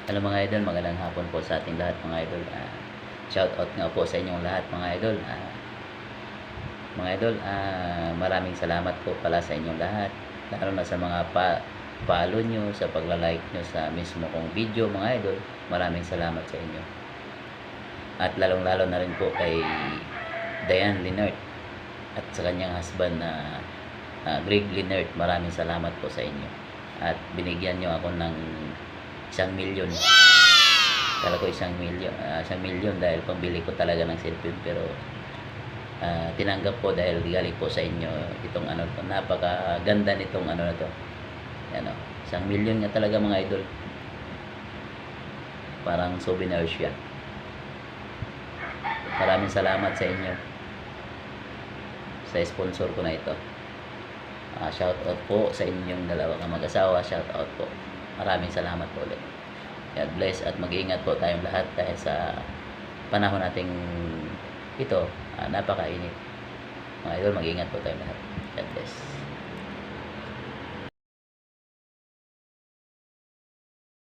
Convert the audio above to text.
Hello mga idol, magandang hapon po sa ating lahat mga idol. Shout out nga po sa inyong lahat mga idol. Maraming salamat po pala sa inyong lahat. Lalo na sa mga follow nyo, sa pagla-like nyo sa mismo kong video mga idol. Maraming salamat sa inyo. At lalong-lalo na rin po kay Diane Linert at sa kanyang husband na Greg Linert. Maraming salamat po sa inyo. At binigyan nyo ako ng 1,000,000. Kala ko 1,000,000 dahil pambili ko talaga ng cellphone, pero tinanggap po dahil galing po sa inyo itong ano to. Napakaganda nitong ano na to. Yan o, 1,000,000 nga talaga mga idol. Parang souvenir siya. Maraming salamat sa inyo sa sponsor ko na ito. Shout out po sa inyong dalawa mag-asawa. Shout out po. Maraming salamat po ulit. God bless at mag-iingat po tayong lahat dahil sa panahon nating ito, napakainit. Mga idol, mag-iingat po tayong lahat. God bless.